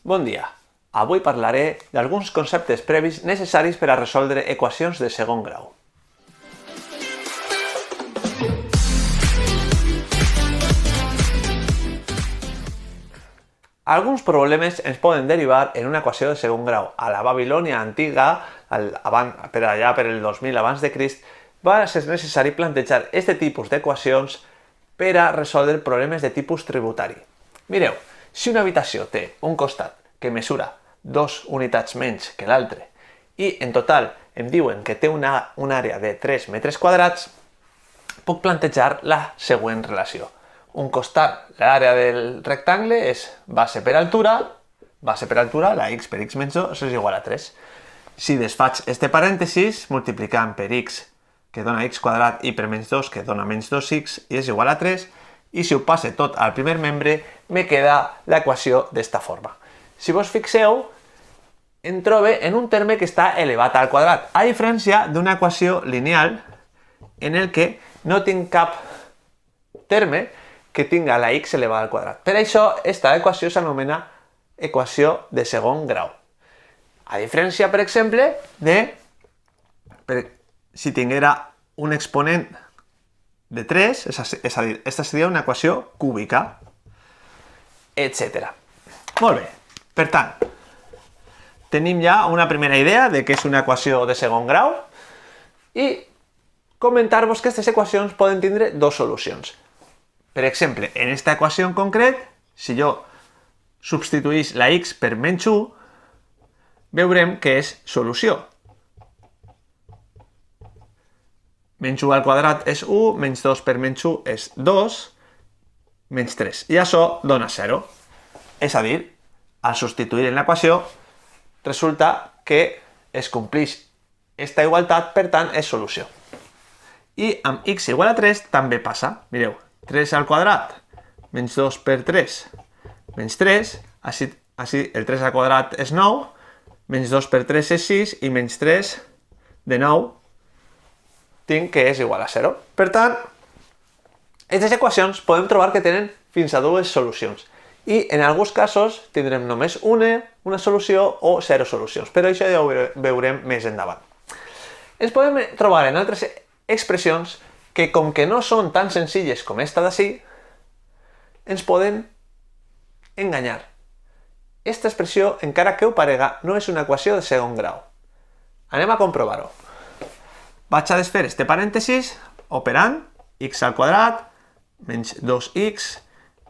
Bon dia. Avui parlaré d'alguns conceptes previs necessaris per a resoldre equacions de segon grau. Alguns problemes ens poden derivar en una equació de segon grau. A la Babilònia antiga, per allà per el 2000 abans de Crist, va ser necessari plantejar aquest tipus d'equacions per a resoldre problemes de tipus tributari. Mireu, si una habitació té un costat que mesura 2 unitats menys que l'altre i en total em diuen que té una àrea de 3 metres quadrats, puc plantejar la següent relació. Un costat, l'àrea del rectangle és base per altura, la x per x menys 2 és igual a 3. Si desfaig este parèntesis, multiplicant per x, que dona x quadrat, i per menys 2, que dona menys 2x, i és igual a 3, i si ho passe tot al primer membre, me queda l'equació d'esta forma. Si vos fixeu, em trobe en un terme que està elevat al quadrat, a diferència d'una equació lineal en el que no tinc cap terme que tinga la x elevada al quadrat. Per això, esta equació s'anomena equació de segon grau. A diferència, per exemple, si tinguera un exponent de 3, és a dir, aquesta seria una equació cúbica, etc. Molt bé, per tant, tenim ja una primera idea de què és una equació de segon grau i comentar-vos que aquestes equacions poden tindre dues solucions. Per exemple, en aquesta equació en concret, si jo substituïs la x per menys 1, veurem que és solució. Menys 1 al quadrat és 1, menys 2 per menys 1 és 2, menys 3. I això dona 0. És a dir, al substituir en l'equació, resulta que es compleix aquesta igualtat, per tant, és solució. I amb x igual a 3 també passa. Mireu, 3 al quadrat, menys 2 per 3, menys 3, així el 3 al quadrat és 9, menys 2 per 3 és 6, i menys 3 de 9 tinc que és igual a 0. Per tant, aquestes equacions podem trobar que tenen fins a dues solucions. I en alguns casos tindrem només una solució o 0 solucions, però això ja ho veurem més endavant. Ens podem trobar en altres expressions que, com que no són tan senzilles com esta d'ací, ens poden enganyar. Aquesta expressió, encara que ho parega, no és una equació de segon grau. Anem a comprovar-ho. Vaig a desfer este parèntesis, operant x al quadrat menys 2x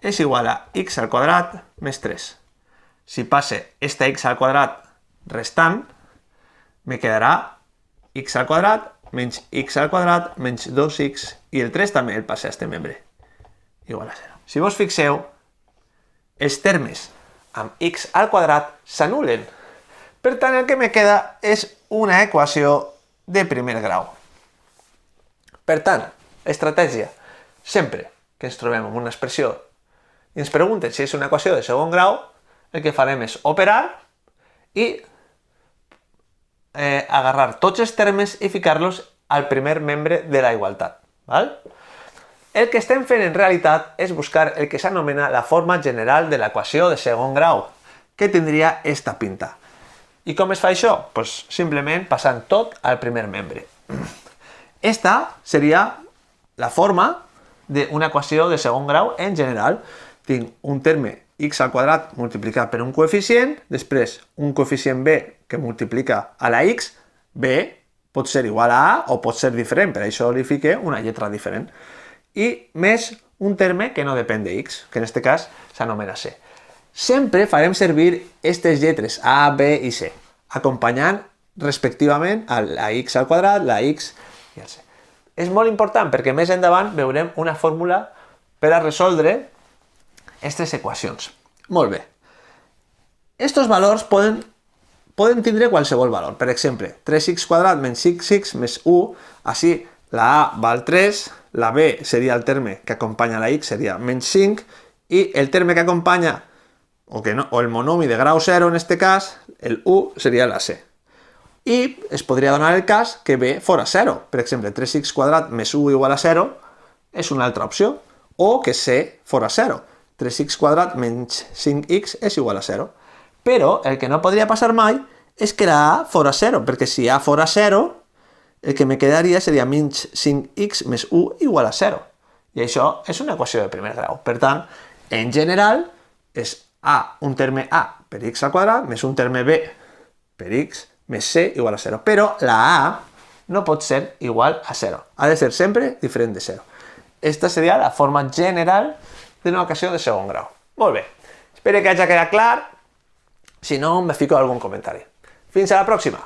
és igual a x al quadrat més 3. Si passe esta x al quadrat restant, me quedarà x al quadrat menys x al quadrat menys 2x, i el 3 també el passe a este membre, igual a 0. Si vos fixeu, els termes amb x al quadrat s'anulen. Per tant, el que me queda és una equació de primer grau. Per tant, estratègia. Sempre que ens trobem amb una expressió i ens pregunten si és una equació de segon grau, el que farem és operar i agarrar tots els termes i ficar-los al primer membre de la igualtat. El que estem fent en realitat és buscar el que s'anomena la forma general de l'equació de segon grau, que tindria esta pinta. I com es fa això? Pues simplement passant tot al primer membre. Esta seria la forma d'una equació de segon grau en general. Tinc un terme x al quadrat multiplicat per un coeficient, després un coeficient b que multiplica a la x, b pot ser igual a a o pot ser diferent, per això li fique una lletra diferent, i més un terme que no depèn de x, que en aquest cas s'anomena c. Sempre farem servir aquestes lletres a, b i c, acompanyant respectivament a la x al quadrat, la x i el c. És molt important perquè més endavant veurem una fórmula per a resoldre aquestes equacions. Molt bé. Estos valors poden tindre qualsevol valor. Per exemple, 3x quadrat menys 6x més 1, així la a val 3, la b seria el terme que acompanya la x, seria menys 5, i el terme que acompanya, o el monomi de grau 0 en aquest cas, el 1 seria la c. I es podria donar el cas que b fora 0. Per exemple, 3x quadrat més 1 igual a 0 és una altra opció. O que c fora 0. 3x quadrat menys 5x és igual a 0. Però el que no podria passar mai és que la a fora 0, perquè si a fora 0, el que me quedaria seria menys 5x més 1 igual a 0. I això és una equació de primer grau. Per tant, en general, és un terme a per x al quadrat més un terme b per x més c igual a 0. Però la a no pot ser igual a 0. Ha de ser sempre diferent de 0. Esta seria la forma general d'una equació de segon grau. Molt bé. Espero que hagi quedat clar. Si no, me fico algun comentari. Fins a la pròxima!